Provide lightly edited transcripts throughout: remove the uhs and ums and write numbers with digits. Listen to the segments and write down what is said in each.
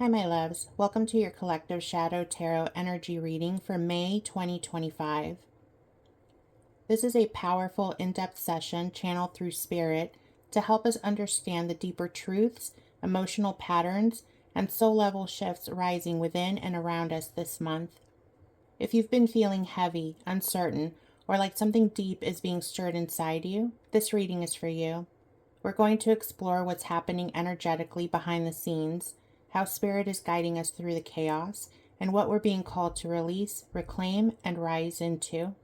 Hi, my loves. Welcome to your Collective Shadow Tarot energy reading for May 2025. This is a powerful, in-depth session channeled through Spirit to help us understand the deeper truths, emotional patterns, and soul-level shifts rising within and around us this month. If you've been feeling heavy, uncertain, or like something deep is being stirred inside you, this reading is for you. We're going to explore what's happening energetically behind the scenes, how Spirit is guiding us through the chaos, and what we're being called to release, reclaim, and rise into.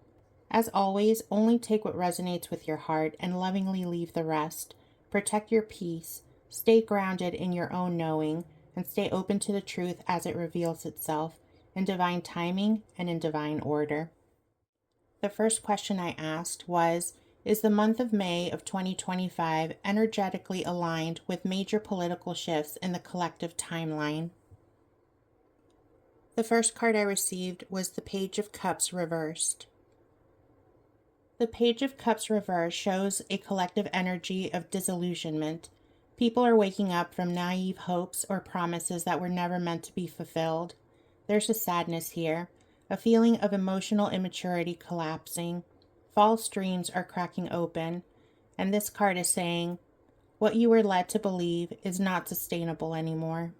As always, only take what resonates with your heart and lovingly leave the rest. Protect your peace, stay grounded in your own knowing, and stay open to the truth as it reveals itself, in divine timing and in divine order. The first question I asked was, is the month of May of 2025 energetically aligned with major political shifts in the collective timeline? The first card I received was the Page of Cups reversed. The Page of Cups reversed shows a collective energy of disillusionment. People are waking up from naive hopes or promises that were never meant to be fulfilled. There's a sadness here, a feeling of emotional immaturity collapsing. False dreams are cracking open, and this card is saying, what you were led to believe is not sustainable anymore.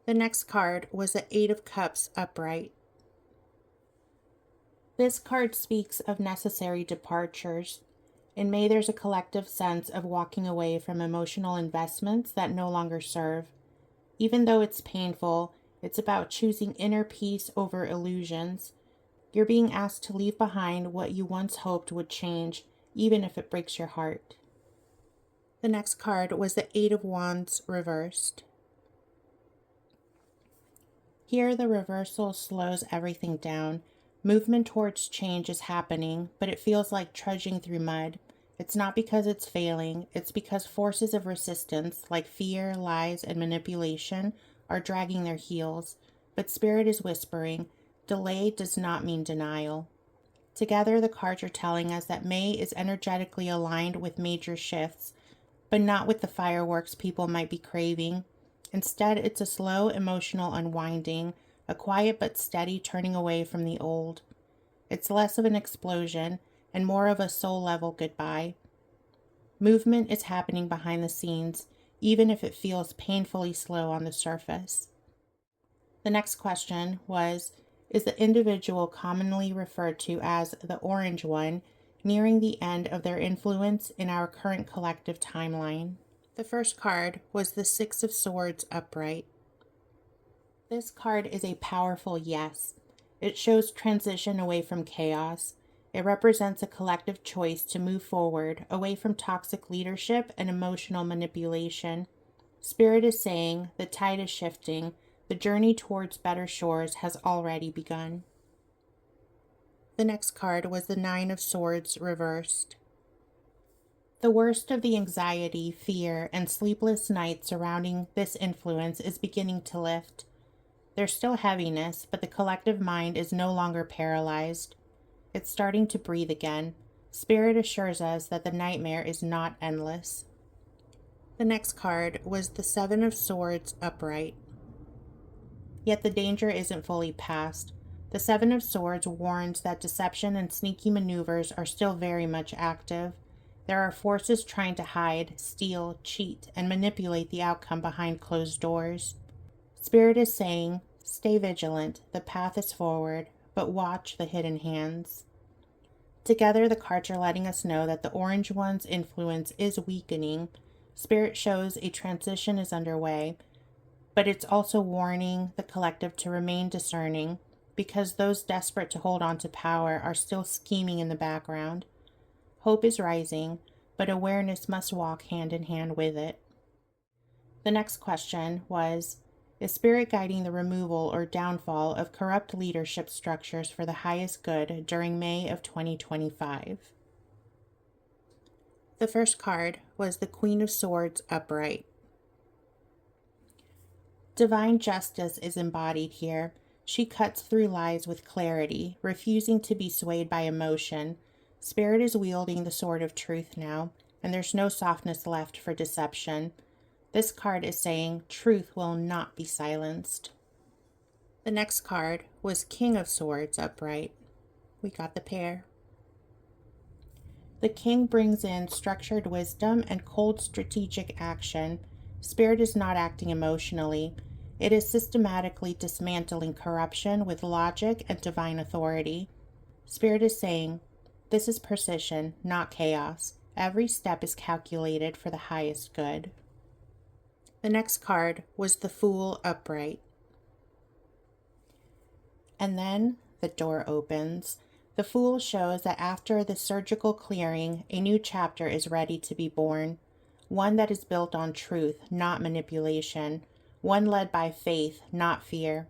The next card was the Eight of Cups upright. This card speaks of necessary departures. In May, there's a collective sense of walking away from emotional investments that no longer serve. Even though it's painful, it's about choosing inner peace over illusions. You're being asked to leave behind what you once hoped would change, even if it breaks your heart. The next card was the Eight of Wands reversed. Here, the reversal slows everything down. Movement towards change is happening, but it feels like trudging through mud. It's not because it's failing, it's because forces of resistance, like fear, lies, and manipulation, are dragging their heels. But Spirit is whispering, delay does not mean denial. Together, the cards are telling us that May is energetically aligned with major shifts, but not with the fireworks people might be craving. Instead, it's a slow emotional unwinding, a quiet but steady turning away from the old. It's less of an explosion and more of a soul-level goodbye. Movement is happening behind the scenes, even if it feels painfully slow on the surface. The next question was, is the individual commonly referred to as the Orange One nearing the end of their influence in our current collective timeline? The first card was the Six of Swords upright. This card is a powerful yes. It shows transition away from chaos. It represents a collective choice to move forward, away from toxic leadership and emotional manipulation. Spirit is saying the tide is shifting. The journey towards better shores has already begun. The next card was the Nine of Swords reversed. The worst of the anxiety, fear, and sleepless nights surrounding this influence is beginning to lift. There's still heaviness, but the collective mind is no longer paralyzed. It's starting to breathe again. Spirit assures us that the nightmare is not endless. The next card was the Seven of Swords upright. Yet the danger isn't fully past. The Seven of Swords warns that deception and sneaky maneuvers are still very much active. There are forces trying to hide, steal, cheat, and manipulate the outcome behind closed doors. Spirit is saying, stay vigilant, the path is forward, but watch the hidden hands. Together, the cards are letting us know that the Orange One's influence is weakening. Spirit shows a transition is underway, but it's also warning the collective to remain discerning, because those desperate to hold on to power are still scheming in the background. Hope is rising, but awareness must walk hand in hand with it. The next question was, is Spirit guiding the removal or downfall of corrupt leadership structures for the highest good during May of 2025? The first card was the Queen of Swords upright. Divine justice is embodied here. She cuts through lies with clarity, refusing to be swayed by emotion. Spirit is wielding the sword of truth now, and there's no softness left for deception. This card is saying truth will not be silenced. The next card was King of Swords upright. We got the pair. The King brings in structured wisdom and cold strategic action. Spirit is not acting emotionally. It is systematically dismantling corruption with logic and divine authority. Spirit is saying, this is precision, not chaos. Every step is calculated for the highest good. The next card was the Fool upright. And then the door opens. The Fool shows that after the surgical clearing, a new chapter is ready to be born. One that is built on truth, not manipulation. One led by faith, not fear.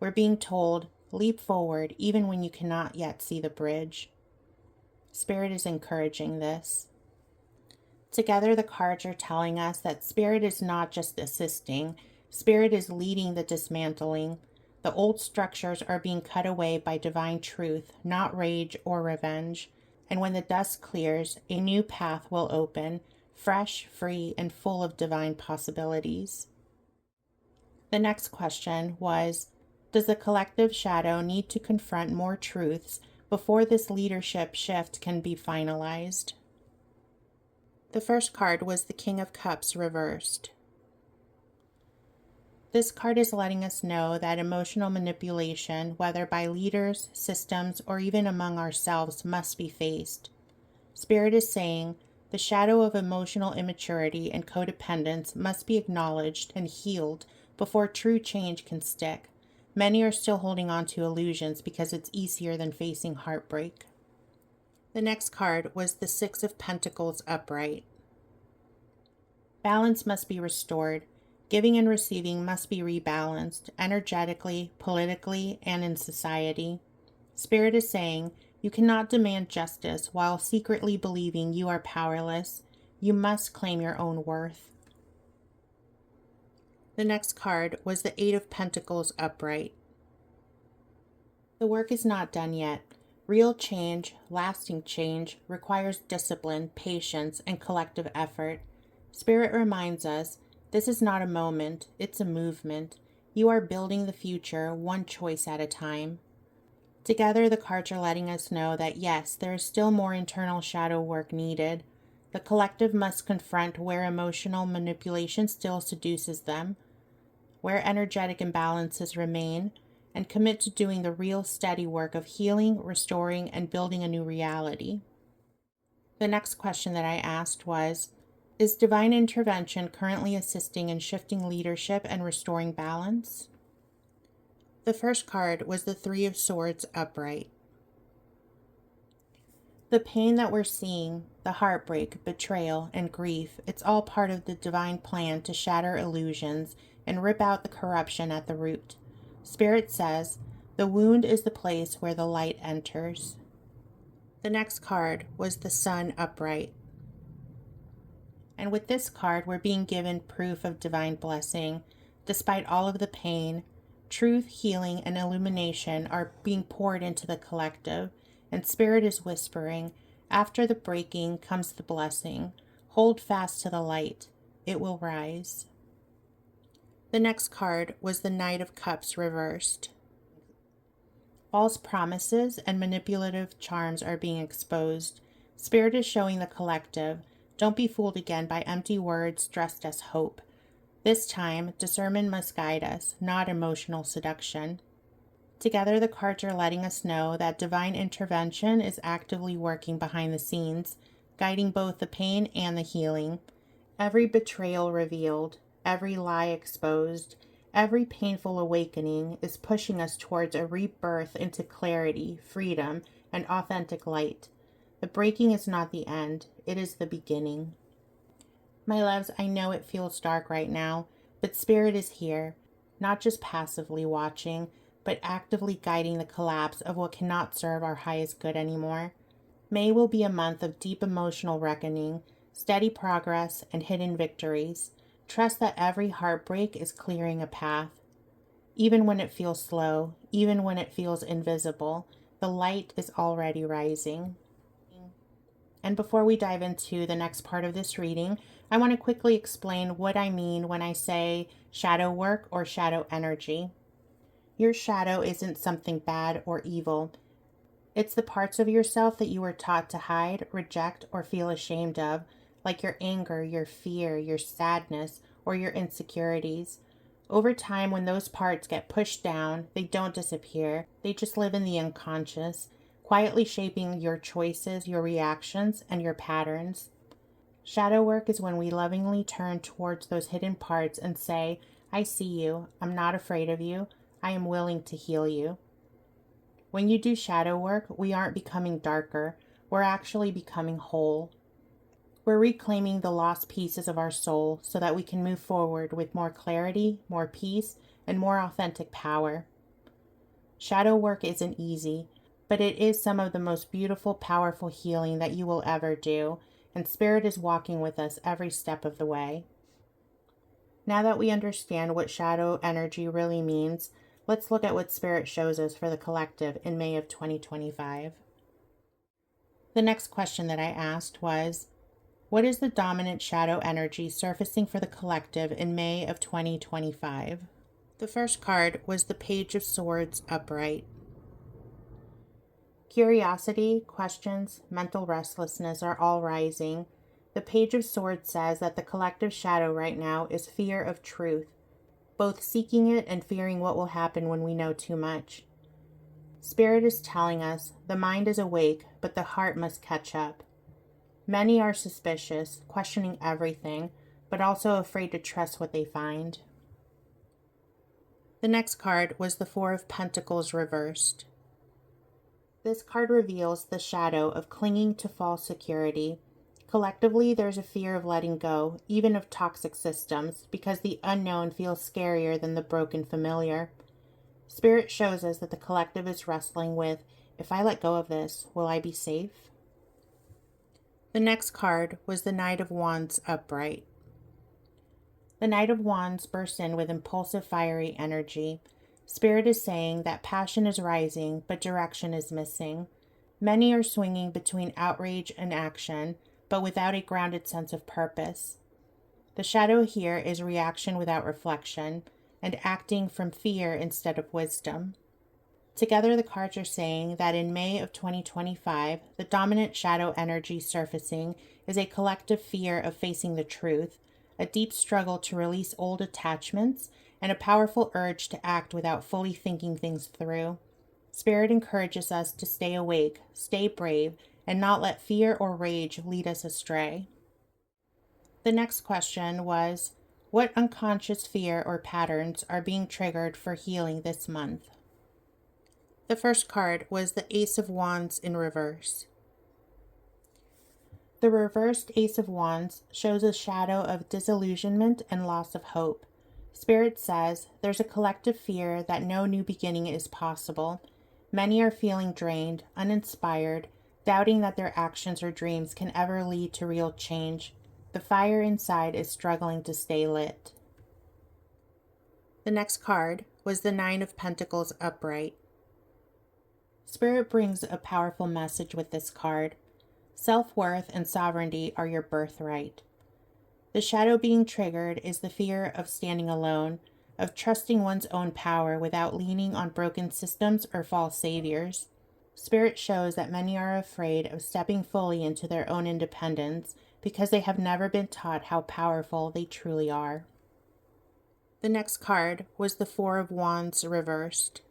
We're being told, leap forward even when you cannot yet see the bridge. Spirit is encouraging this. Together, the cards are telling us that Spirit is not just assisting. Spirit is leading the dismantling. The old structures are being cut away by divine truth, not rage or revenge. And when the dust clears, a new path will open, fresh, free, and full of divine possibilities. The next question was, does the collective shadow need to confront more truths before this leadership shift can be finalized? The first card was the King of Cups reversed. This card is letting us know that emotional manipulation, whether by leaders, systems, or even among ourselves, must be faced. Spirit is saying the shadow of emotional immaturity and codependence must be acknowledged and healed before true change can stick. Many are still holding on to illusions because it's easier than facing heartbreak. The next card was the Six of Pentacles upright. Balance must be restored. Giving and receiving must be rebalanced, energetically, politically, and in society. Spirit is saying, you cannot demand justice while secretly believing you are powerless. You must claim your own worth. The next card was the Eight of Pentacles upright. The work is not done yet. Real change, lasting change, requires discipline, patience, and collective effort. Spirit reminds us, this is not a moment, it's a movement. You are building the future one choice at a time. Together, the cards are letting us know that yes, there is still more internal shadow work needed. The collective must confront where emotional manipulation still seduces them, where energetic imbalances remain, and commit to doing the real steady work of healing, restoring, and building a new reality. The next question that I asked was, is divine intervention currently assisting in shifting leadership and restoring balance? The first card was the Three of Swords upright. The pain that we're seeing, the heartbreak, betrayal, and grief, it's all part of the divine plan to shatter illusions and rip out the corruption at the root. Spirit says, the wound is the place where the light enters. The next card was the Sun upright. And with this card, we're being given proof of divine blessing. Despite all of the pain, truth, healing, and illumination are being poured into the collective. And Spirit is whispering, after the breaking comes the blessing. Hold fast to the light. It will rise. The next card was the Knight of Cups reversed. False promises and manipulative charms are being exposed. Spirit is showing the collective, don't be fooled again by empty words dressed as hope. This time, discernment must guide us, not emotional seduction. Together, the cards are letting us know that divine intervention is actively working behind the scenes, guiding both the pain and the healing. Every betrayal revealed, every lie exposed, every painful awakening is pushing us towards a rebirth into clarity, freedom, and authentic light. The breaking is not the end, it is the beginning. My loves, I know it feels dark right now, but Spirit is here, not just passively watching, but actively guiding the collapse of what cannot serve our highest good anymore. May will be a month of deep emotional reckoning, steady progress, and hidden victories. Trust that every heartbreak is clearing a path. Even when it feels slow, even when it feels invisible, the light is already rising. And before we dive into the next part of this reading, I want to quickly explain what I mean when I say shadow work or shadow energy. Your shadow isn't something bad or evil. It's the parts of yourself that you were taught to hide, reject, or feel ashamed of, like your anger, your fear, your sadness, or your insecurities. Over time, when those parts get pushed down, they don't disappear. They just live in the unconscious, quietly shaping your choices, your reactions, and your patterns. Shadow work is when we lovingly turn towards those hidden parts and say, I see you. I'm not afraid of you. I am willing to heal you. When you do shadow work, we aren't becoming darker. We're actually becoming whole. We're reclaiming the lost pieces of our soul so that we can move forward with more clarity, more peace, and more authentic power. Shadow work isn't easy, but it is some of the most beautiful, powerful healing that you will ever do, and Spirit is walking with us every step of the way. Now that we understand what shadow energy really means, let's look at what Spirit shows us for the collective in May of 2025. The next question that I asked was, what is the dominant shadow energy surfacing for the collective in May of 2025? The first card was the Page of Swords upright. Curiosity, questions, mental restlessness are all rising. The Page of Swords says that the collective shadow right now is fear of truth, both seeking it and fearing what will happen when we know too much. Spirit is telling us the mind is awake, but the heart must catch up. Many are suspicious, questioning everything, but also afraid to trust what they find. The next card was the Four of Pentacles reversed. This card reveals the shadow of clinging to false security. Collectively, there's a fear of letting go, even of toxic systems, because the unknown feels scarier than the broken familiar. Spirit shows us that the collective is wrestling with, if I let go of this, will I be safe? The next card was the Knight of Wands upright. The Knight of Wands bursts in with impulsive, fiery energy. Spirit is saying that passion is rising, but direction is missing. Many are swinging between outrage and action, but without a grounded sense of purpose. The shadow here is reaction without reflection, and acting from fear instead of wisdom. Together, the cards are saying that in May of 2025, the dominant shadow energy surfacing is a collective fear of facing the truth, a deep struggle to release old attachments, and a powerful urge to act without fully thinking things through. Spirit encourages us to stay awake, stay brave, and not let fear or rage lead us astray. The next question was, what unconscious fear or patterns are being triggered for healing this month? The first card was the Ace of Wands in reverse. The reversed Ace of Wands shows a shadow of disillusionment and loss of hope. Spirit says there's a collective fear that no new beginning is possible. Many are feeling drained, uninspired, doubting that their actions or dreams can ever lead to real change. The fire inside is struggling to stay lit. The next card was the Nine of Pentacles upright. Spirit brings a powerful message with this card. Self-worth and sovereignty are your birthright. The shadow being triggered is the fear of standing alone, of trusting one's own power without leaning on broken systems or false saviors. Spirit shows that many are afraid of stepping fully into their own independence because they have never been taught how powerful they truly are. The next card was the Four of Wands reversed.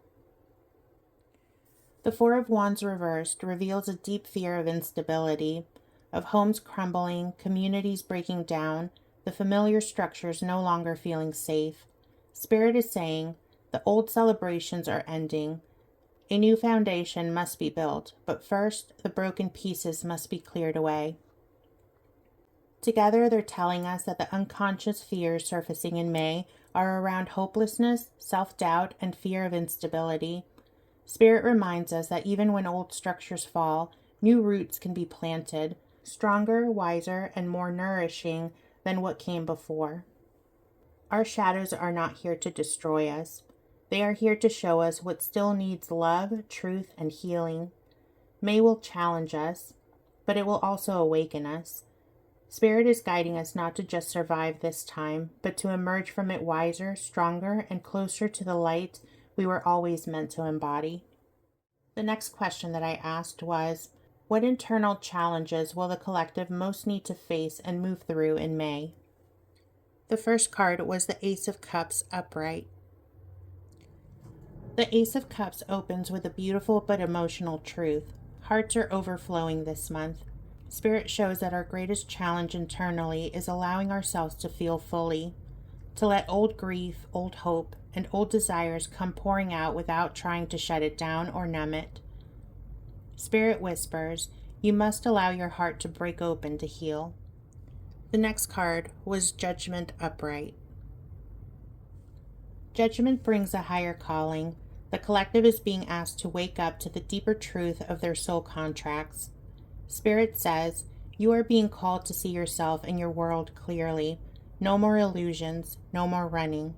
The Four of Wands reversed reveals a deep fear of instability, of homes crumbling, communities breaking down, the familiar structures no longer feeling safe. Spirit is saying, the old celebrations are ending. A new foundation must be built, but first, the broken pieces must be cleared away. Together, they're telling us that the unconscious fears surfacing in May are around hopelessness, self-doubt, and fear of instability. Spirit reminds us that even when old structures fall, new roots can be planted, stronger, wiser, and more nourishing than what came before. Our shadows are not here to destroy us. They are here to show us what still needs love, truth, and healing. May will challenge us, but it will also awaken us. Spirit is guiding us not to just survive this time, but to emerge from it wiser, stronger, and closer to the light we were always meant to embody. The next question that I asked was, what internal challenges will the collective most need to face and move through in May? The first card was the Ace of Cups upright. The Ace of Cups opens with a beautiful but emotional truth. Hearts are overflowing this month. Spirit shows that our greatest challenge internally is allowing ourselves to feel fully, to let old grief, old hope, and old desires come pouring out without trying to shut it down or numb it. Spirit whispers, you must allow your heart to break open to heal. The next card was Judgment upright. Judgment brings a higher calling. The collective is being asked to wake up to the deeper truth of their soul contracts. Spirit says, you are being called to see yourself and your world clearly. No more illusions, no more running.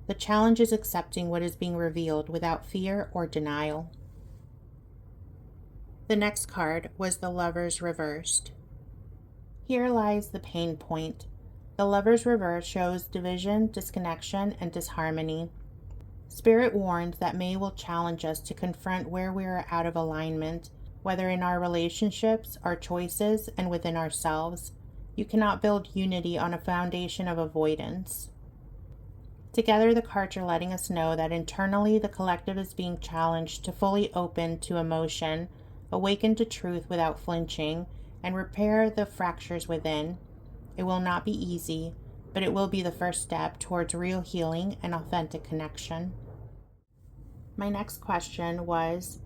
The challenge is accepting what is being revealed without fear or denial. The next card was the Lovers reversed. Here lies the pain point. The Lovers reverse shows division, disconnection, and disharmony. Spirit warns that May will challenge us to confront where we are out of alignment, whether in our relationships, our choices, and within ourselves. You cannot build unity on a foundation of avoidance. Together, the cards are letting us know that internally the collective is being challenged to fully open to emotion, awaken to truth without flinching, and repair the fractures within. It will not be easy, but it will be the first step towards real healing and authentic connection. My next question was,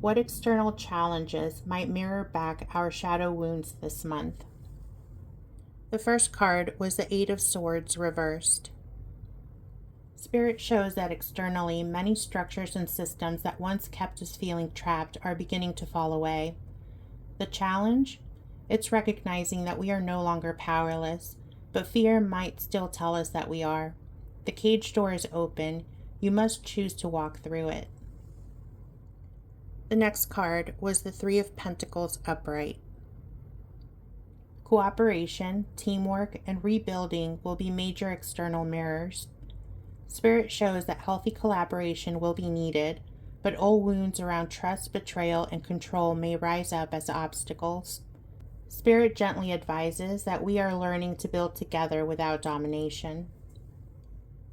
what external challenges might mirror back our shadow wounds this month? The first card was the Eight of Swords reversed. Spirit shows that externally, many structures and systems that once kept us feeling trapped are beginning to fall away. The challenge? It's recognizing that we are no longer powerless, but fear might still tell us that we are. The cage door is open. You must choose to walk through it. The next card was the Three of Pentacles upright. Cooperation, teamwork, and rebuilding will be major external mirrors. Spirit shows that healthy collaboration will be needed, but old wounds around trust, betrayal, and control may rise up as obstacles. Spirit gently advises that we are learning to build together without domination.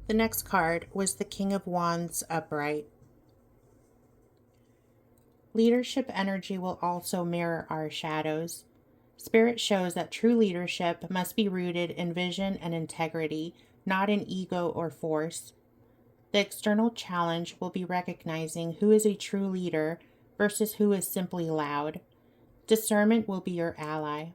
The next card was the King of Wands upright. Leadership energy will also mirror our shadows. Spirit shows that true leadership must be rooted in vision and integrity, not in ego or force. The external challenge will be recognizing who is a true leader versus who is simply loud. Discernment will be your ally.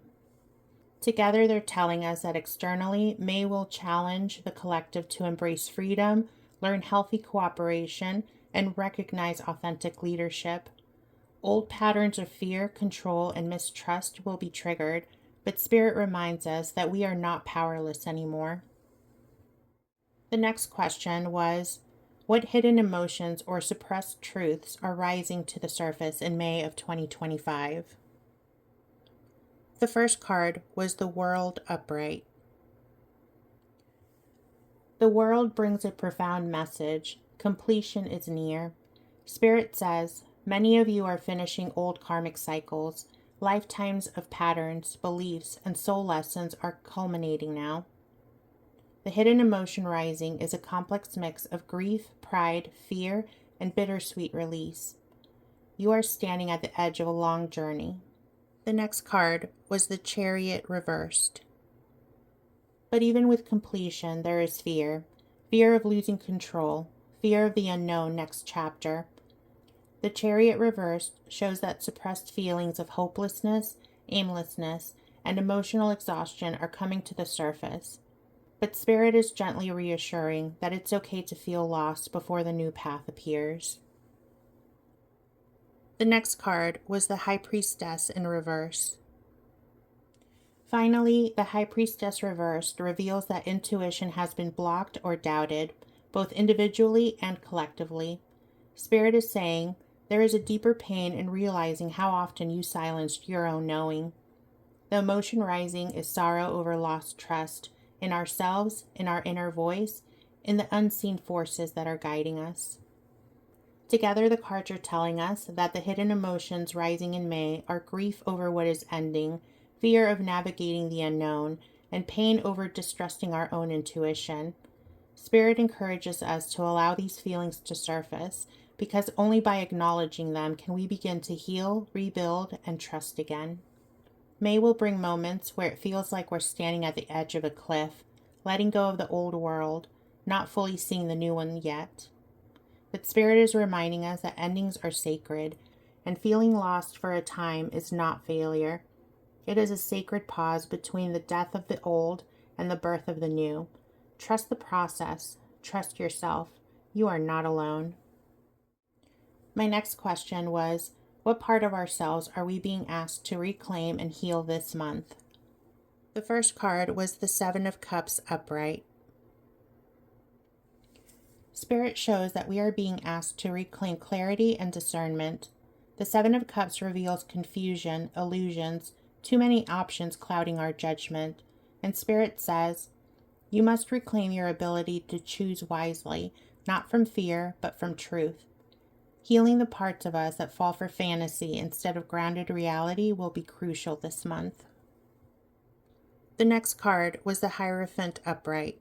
Together, they're telling us that externally, May will challenge the collective to embrace freedom, learn healthy cooperation, and recognize authentic leadership. Old patterns of fear, control, and mistrust will be triggered, but Spirit reminds us that we are not powerless anymore. The next question was, what hidden emotions or suppressed truths are rising to the surface in May of 2025? The first card was the World upright. The World brings a profound message. Completion is near. Spirit says, many of you are finishing old karmic cycles. Lifetimes of patterns, beliefs, and soul lessons are culminating now. The hidden emotion rising is a complex mix of grief, pride, fear, and bittersweet release. You are standing at the edge of a long journey. The next card was the Chariot reversed. But even with completion, there is fear. Fear of losing control. Fear of the unknown next chapter. The Chariot reversed shows that suppressed feelings of hopelessness, aimlessness, and emotional exhaustion are coming to the surface. But Spirit is gently reassuring that it's okay to feel lost before the new path appears. The next card was the High Priestess in reverse. Finally, the High Priestess reversed reveals that intuition has been blocked or doubted, both individually and collectively. Spirit is saying, there is a deeper pain in realizing how often you silenced your own knowing. The emotion rising is sorrow over lost trust in ourselves, in our inner voice, in the unseen forces that are guiding us. Together, the cards are telling us that the hidden emotions rising in May are grief over what is ending, fear of navigating the unknown, and pain over distrusting our own intuition. Spirit encourages us to allow these feelings to surface, because only by acknowledging them can we begin to heal, rebuild, and trust again. May will bring moments where it feels like we're standing at the edge of a cliff, letting go of the old world, not fully seeing the new one yet. But Spirit is reminding us that endings are sacred, and feeling lost for a time is not failure. It is a sacred pause between the death of the old and the birth of the new. Trust the process. Trust yourself. You are not alone. My next question was, what part of ourselves are we being asked to reclaim and heal this month? The first card was the Seven of Cups upright. Spirit shows that we are being asked to reclaim clarity and discernment. The Seven of Cups reveals confusion, illusions, too many options clouding our judgment. And Spirit says, you must reclaim your ability to choose wisely, not from fear, but from truth. Healing the parts of us that fall for fantasy instead of grounded reality will be crucial this month. The next card was the Hierophant upright.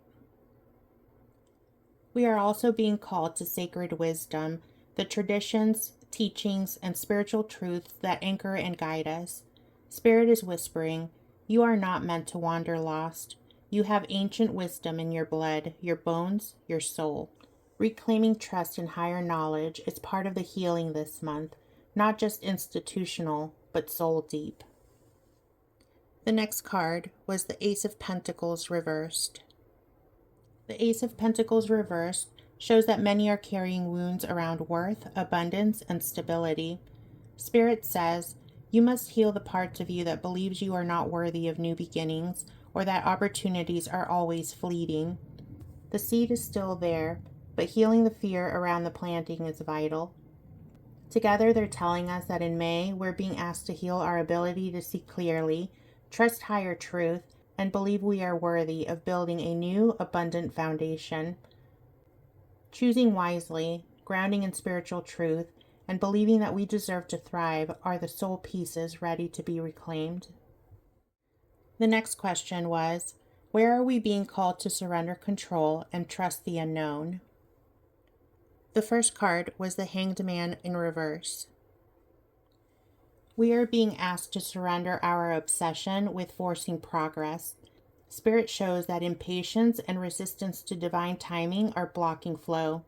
We are also being called to sacred wisdom, the traditions, teachings, and spiritual truths that anchor and guide us. Spirit is whispering, you are not meant to wander lost. You have ancient wisdom in your blood, your bones, your soul. Reclaiming trust in higher knowledge is part of the healing this month, not just institutional, but soul deep. The next card was the Ace of Pentacles reversed. The Ace of Pentacles reversed shows that many are carrying wounds around worth, abundance, and stability. Spirit says, you must heal the parts of you that believes you are not worthy of new beginnings or that opportunities are always fleeting. The seed is still there, but healing the fear around the planting is vital. Together, they're telling us that in May, we're being asked to heal our ability to see clearly, trust higher truth, and believe we are worthy of building a new, abundant foundation. Choosing wisely, grounding in spiritual truth, and believing that we deserve to thrive are the soul pieces ready to be reclaimed. The next question was, where are we being called to surrender control and trust the unknown? The first card was the Hanged Man in reverse. We are being asked to surrender our obsession with forcing progress. Spirit shows that impatience and resistance to divine timing are blocking flow.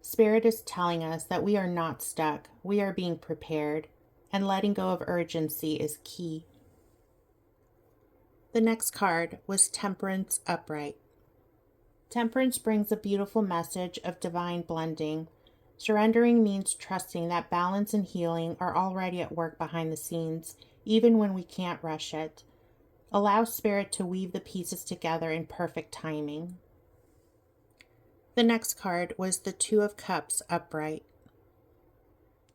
Spirit is telling us that we are not stuck, we are being prepared, and letting go of urgency is key. The next card was Temperance upright. Temperance brings a beautiful message of divine blending. Surrendering means trusting that balance and healing are already at work behind the scenes, even when we can't rush it. Allow Spirit to weave the pieces together in perfect timing. The next card was the Two of Cups upright.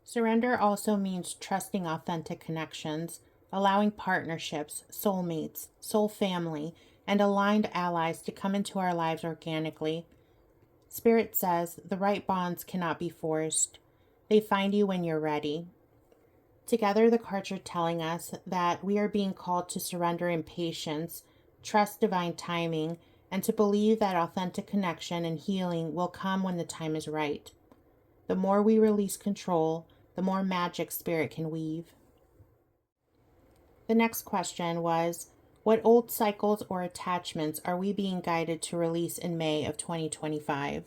Surrender also means trusting authentic connections, allowing partnerships, soulmates, soul family, and aligned allies to come into our lives organically. Spirit says the right bonds cannot be forced. They find you when you're ready. Together, the cards are telling us that we are being called to surrender impatience, trust divine timing, and to believe that authentic connection and healing will come when the time is right. The more we release control, the more magic Spirit can weave. The next question was, what old cycles or attachments are we being guided to release in May of 2025?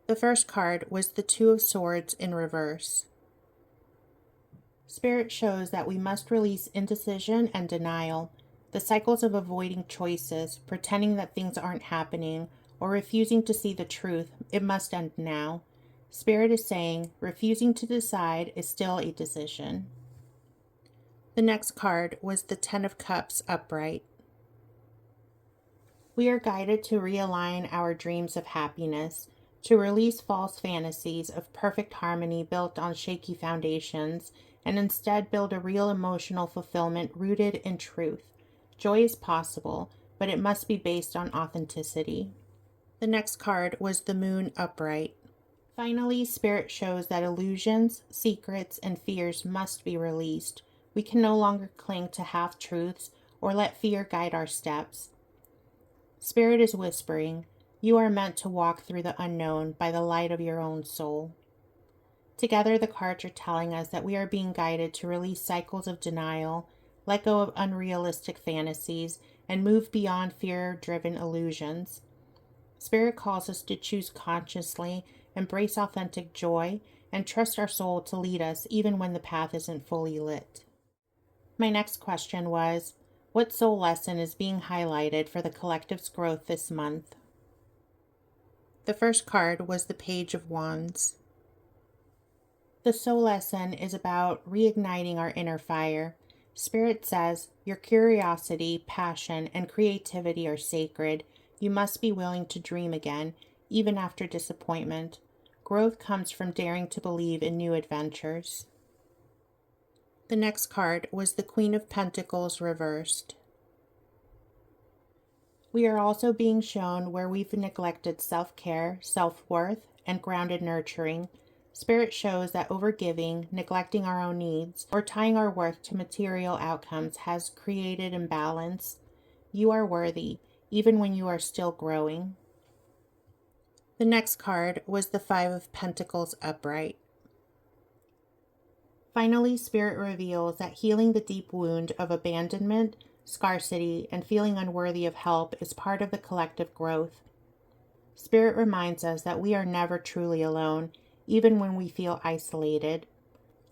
The first card was the Two of Swords in reverse. Spirit shows that we must release indecision and denial, the cycles of avoiding choices, pretending that things aren't happening, or refusing to see the truth. It must end now. Spirit is saying, refusing to decide is still a decision. The next card was the Ten of Cups upright. We are guided to realign our dreams of happiness, to release false fantasies of perfect harmony built on shaky foundations, and instead build a real emotional fulfillment rooted in truth. Joy is possible, but it must be based on authenticity. The next card was the Moon upright. Finally, Spirit shows that illusions, secrets, and fears must be released. We can no longer cling to half-truths or let fear guide our steps. Spirit is whispering, you are meant to walk through the unknown by the light of your own soul. Together, the cards are telling us that we are being guided to release cycles of denial, let go of unrealistic fantasies, and move beyond fear-driven illusions. Spirit calls us to choose consciously, embrace authentic joy, and trust our soul to lead us even when the path isn't fully lit. My next question was, what soul lesson is being highlighted for the collective's growth this month? The first card was the Page of Wands. The soul lesson is about reigniting our inner fire. Spirit says, your curiosity, passion, and creativity are sacred. You must be willing to dream again, even after disappointment. Growth comes from daring to believe in new adventures. The next card was the Queen of Pentacles reversed. We are also being shown where we've neglected self-care, self-worth, and grounded nurturing. Spirit shows that overgiving, neglecting our own needs, or tying our worth to material outcomes has created imbalance. You are worthy, even when you are still growing. The next card was the Five of Pentacles upright. Finally, Spirit reveals that healing the deep wound of abandonment, scarcity, and feeling unworthy of help is part of the collective growth. Spirit reminds us that we are never truly alone, even when we feel isolated.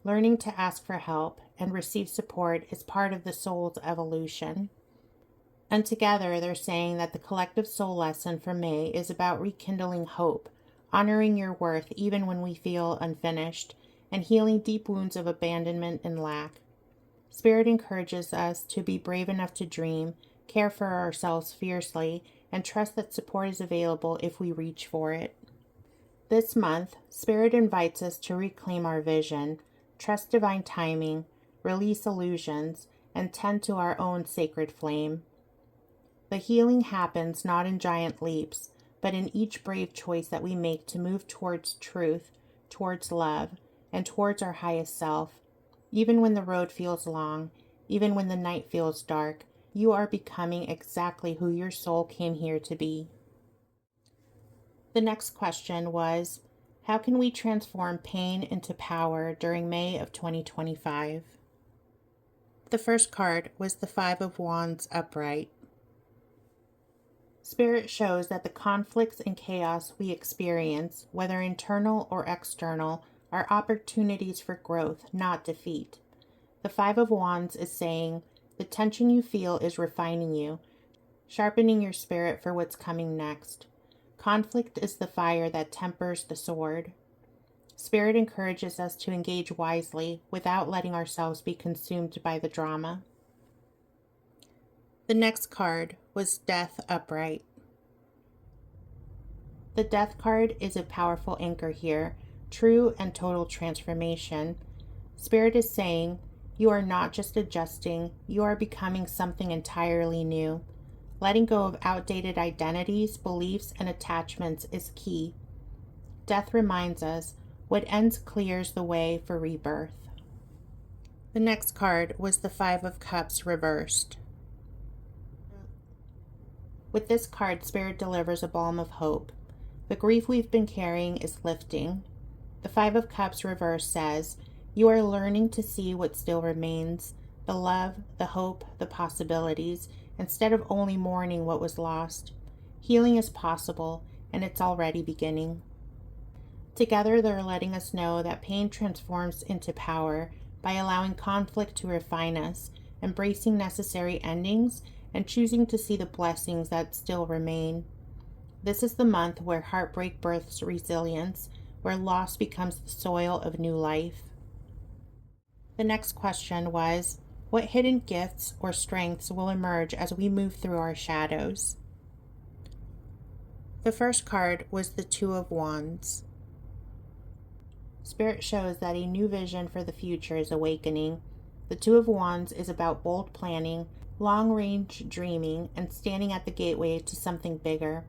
Learning to ask for help and receive support is part of the soul's evolution. And together they're saying that the collective soul lesson for May is about rekindling hope, honoring your worth even when we feel unfinished, and healing deep wounds of abandonment and lack. Spirit encourages us to be brave enough to dream, care for ourselves fiercely, and trust that support is available if we reach for it. This month, Spirit invites us to reclaim our vision, trust divine timing, release illusions, and tend to our own sacred flame. The healing happens not in giant leaps, but in each brave choice that we make to move towards truth, towards love, and towards our highest self. Even when the road feels long, even when the night feels dark, you are becoming exactly who your soul came here to be. The next question was, how can we transform pain into power during May of 2025? The first card was the Five of Wands upright. Spirit shows that the conflicts and chaos we experience, whether internal or external, are opportunities for growth, not defeat. The Five of Wands is saying, the tension you feel is refining you, sharpening your spirit for what's coming next. Conflict is the fire that tempers the sword. Spirit encourages us to engage wisely without letting ourselves be consumed by the drama. The next card was Death upright. The Death card is a powerful anchor here, true and total transformation. Spirit is saying, you are not just adjusting, you are becoming something entirely new. Letting go of outdated identities, beliefs, and attachments is key. Death reminds us, what ends clears the way for rebirth. The next card was the Five of Cups reversed. With this card, Spirit delivers a balm of hope. The grief we've been carrying is lifting. The Five of Cups reversed says, you are learning to see what still remains, the love, the hope, the possibilities, instead of only mourning what was lost. Healing is possible, and it's already beginning. Together, they're letting us know that pain transforms into power by allowing conflict to refine us, embracing necessary endings, and choosing to see the blessings that still remain. This is the month where heartbreak births resilience, where loss becomes the soil of new life. The next question was, what hidden gifts or strengths will emerge as we move through our shadows? The first card was the Two of Wands. Spirit shows that a new vision for the future is awakening. The Two of Wands is about bold planning, long-range dreaming, and standing at the gateway to something bigger.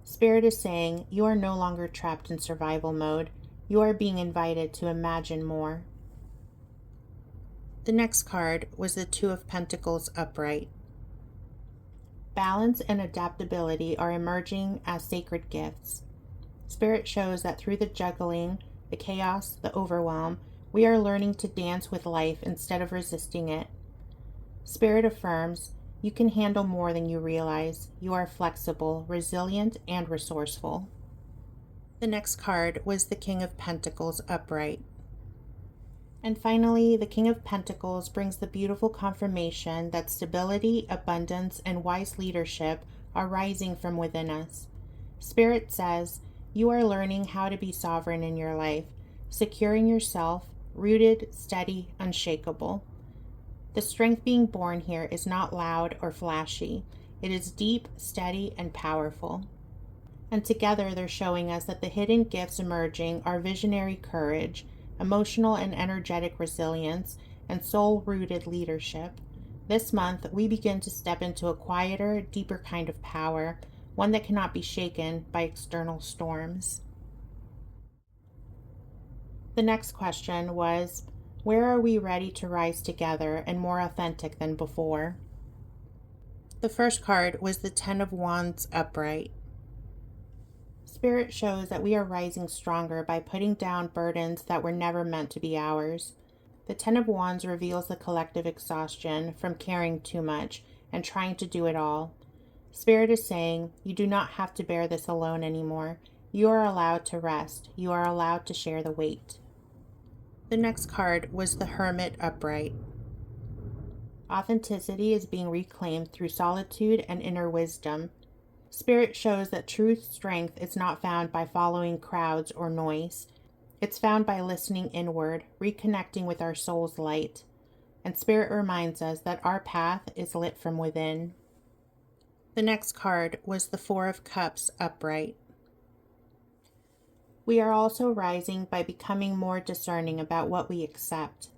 Spirit is saying you are no longer trapped in survival mode. You are being invited to imagine more. The next card was the Two of Pentacles upright. Balance and adaptability are emerging as sacred gifts. Spirit shows that through the juggling, the chaos, the overwhelm, we are learning to dance with life instead of resisting it. Spirit affirms, you can handle more than you realize. You are flexible, resilient, and resourceful. The next card was the King of Pentacles upright. And finally, the King of Pentacles brings the beautiful confirmation that stability, abundance, and wise leadership are rising from within us. Spirit says, you are learning how to be sovereign in your life, securing yourself, rooted, steady, unshakable. The strength being born here is not loud or flashy. It is deep, steady, and powerful. And together they're showing us that the hidden gifts emerging are visionary courage, emotional and energetic resilience, and soul-rooted leadership. This month, we begin to step into a quieter, deeper kind of power, one that cannot be shaken by external storms. The next question was, where are we ready to rise together and more authentic than before? The first card was the Ten of Wands upright. Spirit shows that we are rising stronger by putting down burdens that were never meant to be ours. The Ten of Wands reveals the collective exhaustion from caring too much and trying to do it all. Spirit is saying, you do not have to bear this alone anymore. You are allowed to rest. You are allowed to share the weight. The next card was the Hermit upright. Authenticity is being reclaimed through solitude and inner wisdom. Spirit shows that true strength is not found by following crowds or noise. It's found by listening inward, reconnecting with our soul's light. And Spirit reminds us that our path is lit from within. The next card was the Four of Cups upright. We are also rising by becoming more discerning about what we accept.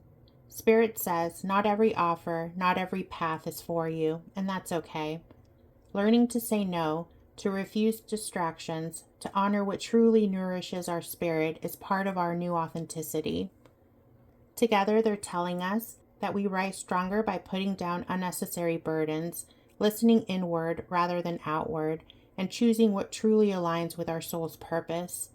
Spirit says not every offer, not every path is for you, and that's okay. Learning to say no, to refuse distractions, to honor what truly nourishes our spirit is part of our new authenticity. Together, they're telling us that we rise stronger by putting down unnecessary burdens, listening inward rather than outward, and choosing what truly aligns with our soul's purpose.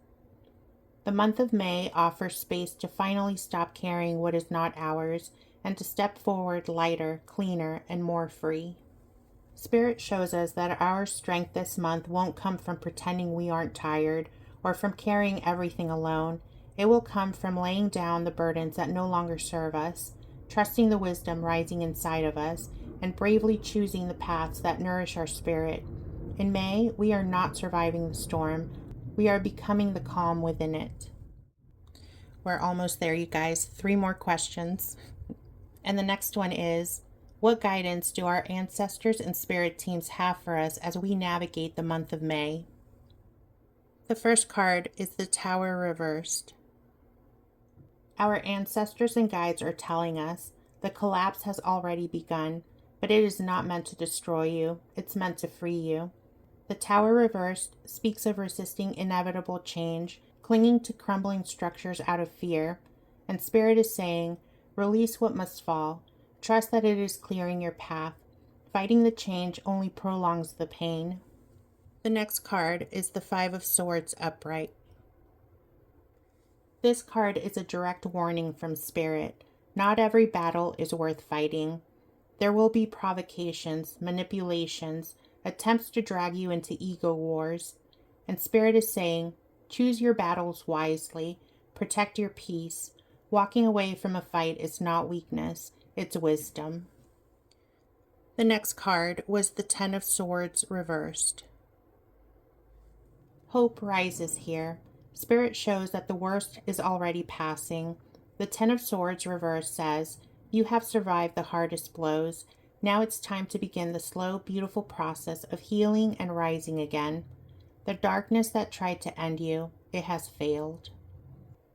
The month of May offers space to finally stop carrying what is not ours and to step forward lighter, cleaner, and more free. Spirit shows us that our strength this month won't come from pretending we aren't tired or from carrying everything alone. It will come from laying down the burdens that no longer serve us, trusting the wisdom rising inside of us, and bravely choosing the paths that nourish our spirit. In May, we are not surviving the storm. We are becoming the calm within it. We're almost there, you guys. 3 more questions. And the next one is, what guidance do our ancestors and spirit teams have for us as we navigate the month of May? The first card is the Tower reversed. Our ancestors and guides are telling us the collapse has already begun, but it is not meant to destroy you. It's meant to free you. The Tower reversed speaks of resisting inevitable change, clinging to crumbling structures out of fear, and Spirit is saying, release what must fall. Trust that it is clearing your path. Fighting the change only prolongs the pain. The next card is the Five of Swords upright. This card is a direct warning from Spirit. Not every battle is worth fighting. There will be provocations, manipulations, attempts to drag you into ego wars. And Spirit is saying, choose your battles wisely, protect your peace. Walking away from a fight is not weakness, it's wisdom. The next card was the Ten of Swords reversed. Hope rises here. Spirit shows that the worst is already passing. The Ten of Swords reversed says, you have survived the hardest blows. Now it's time to begin the slow, beautiful process of healing and rising again. The darkness that tried to end you, it has failed.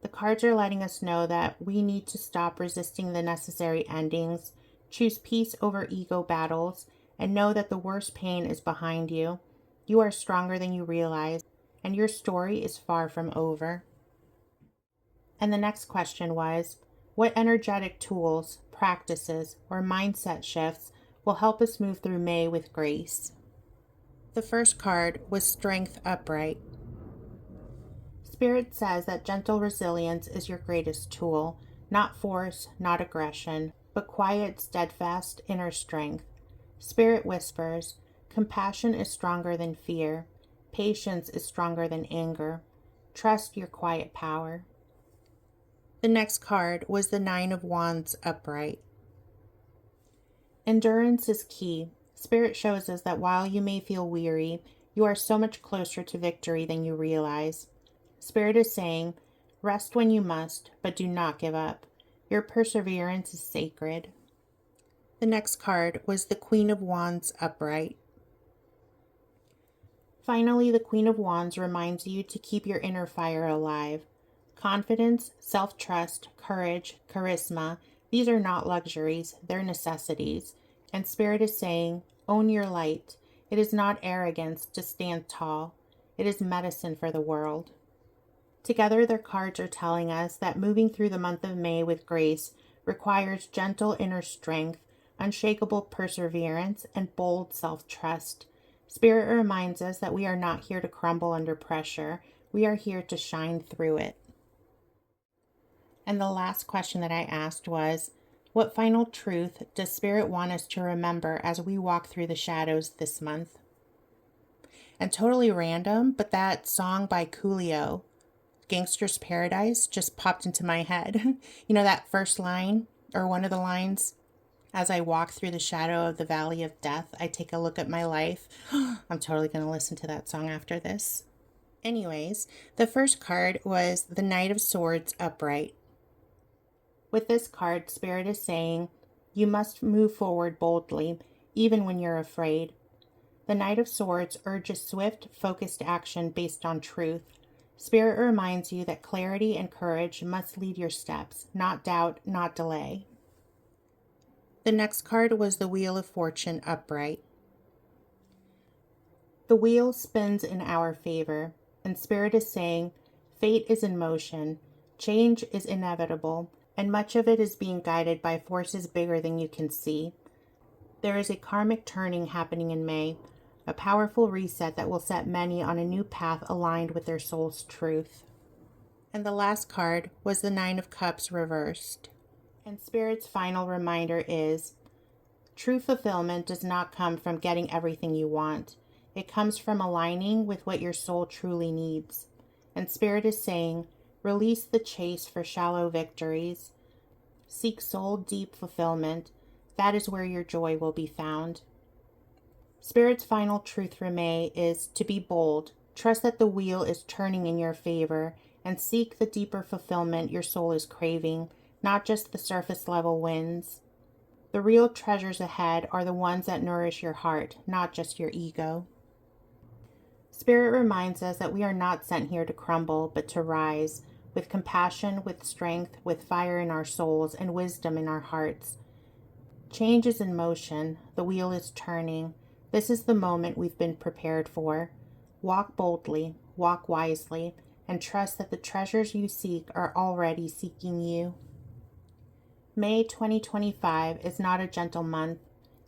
The cards are letting us know that we need to stop resisting the necessary endings, choose peace over ego battles, and know that the worst pain is behind you. You are stronger than you realize, and your story is far from over. And the next question was, what energetic tools, practices, or mindset shifts will help us move through May with grace? The first card was Strength Upright. Spirit says that gentle resilience is your greatest tool, not force, not aggression, but quiet, steadfast inner strength. Spirit whispers, compassion is stronger than fear. Patience is stronger than anger. Trust your quiet power. The next card was the Nine of Wands upright. Endurance is key. Spirit shows us that while you may feel weary, you are so much closer to victory than you realize. Spirit is saying, rest when you must, but do not give up. Your perseverance is sacred. The next card was the Queen of Wands upright. Finally, the Queen of Wands reminds you to keep your inner fire alive. Confidence, self-trust, courage, charisma, these are not luxuries, they're necessities. And Spirit is saying, own your light. It is not arrogance to stand tall. It is medicine for the world. Together, their cards are telling us that moving through the month of May with grace requires gentle inner strength, unshakable perseverance, and bold self-trust. Spirit reminds us that we are not here to crumble under pressure. We are here to shine through it. And the last question that I asked was, what final truth does Spirit want us to remember as we walk through the shadows this month? And totally random, but that song by Coolio, Gangster's Paradise, just popped into my head. You know, that first line, or one of the lines, as I walk through the shadow of the valley of death, I take a look at my life. I'm totally going to listen to that song after this. Anyways, the first card was the Knight of Swords upright. With this card, Spirit is saying, you must move forward boldly, even when you're afraid. The Knight of Swords urges swift, focused action based on truth. Spirit reminds you that clarity and courage must lead your steps, not doubt, not delay. The next card was the Wheel of Fortune upright. The wheel spins in our favor, and Spirit is saying, fate is in motion, change is inevitable, and much of it is being guided by forces bigger than you can see. There is a karmic turning happening in May, a powerful reset that will set many on a new path aligned with their soul's truth. And the last card was the Nine of Cups reversed. And Spirit's final reminder is, true fulfillment does not come from getting everything you want. It comes from aligning with what your soul truly needs. And Spirit is saying, release the chase for shallow victories. Seek soul-deep fulfillment. That is where your joy will be found. Spirit's final truth for May is to be bold. Trust that the wheel is turning in your favor, and seek the deeper fulfillment your soul is craving, not just the surface level wins. The real treasures ahead are the ones that nourish your heart, not just your ego. Spirit reminds us that we are not sent here to crumble, but to rise, with compassion, with strength, with fire in our souls, and wisdom in our hearts. Change is in motion. The wheel is turning. This is the moment we've been prepared for. Walk boldly, walk wisely, and trust that the treasures you seek are already seeking you. May 2025 is not a gentle month.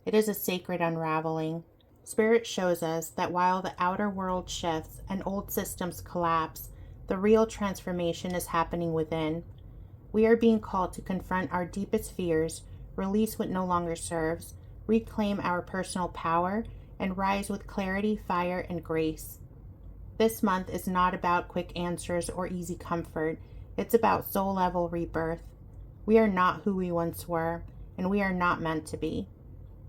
It is a sacred unraveling. Spirit shows us that while the outer world shifts and old systems collapse, the real transformation is happening within. We are being called to confront our deepest fears, release what no longer serves, reclaim our personal power, and rise with clarity, fire, and grace. This month is not about quick answers or easy comfort. It's about soul-level rebirth. We are not who we once were, and we are not meant to be.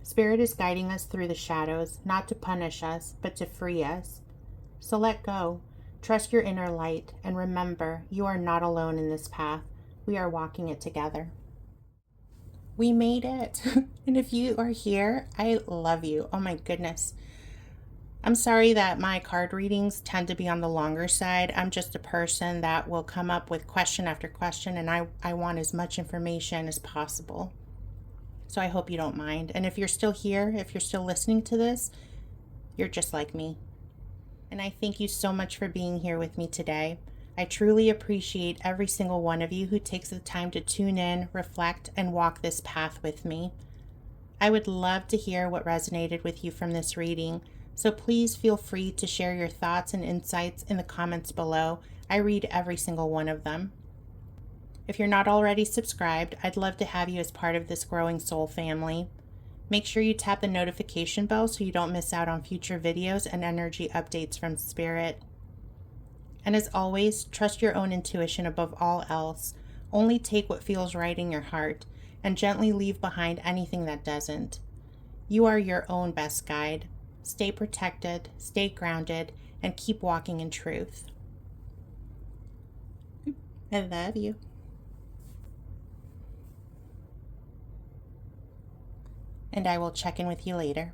Spirit is guiding us through the shadows, not to punish us, but to free us. So let go. Trust your inner light, and remember, you are not alone in this path. We are walking it together. We made it. And if you are here, I love you. Oh my goodness. I'm sorry that my card readings tend to be on the longer side. I'm just a person that will come up with question after question, and I want as much information as possible. So I hope you don't mind. And if you're still here, if you're still listening to this, you're just like me. And I thank you so much for being here with me today. I truly appreciate every single one of you who takes the time to tune in, reflect, and walk this path with me. I would love to hear what resonated with you from this reading, so please feel free to share your thoughts and insights in the comments below. I read every single one of them. If you're not already subscribed, I'd love to have you as part of this growing soul family. Make sure you tap the notification bell so you don't miss out on future videos and energy updates from Spirit. And as always, trust your own intuition above all else. Only take what feels right in your heart and gently leave behind anything that doesn't. You are your own best guide. Stay protected, stay grounded, and keep walking in truth. I love you. And I will check in with you later.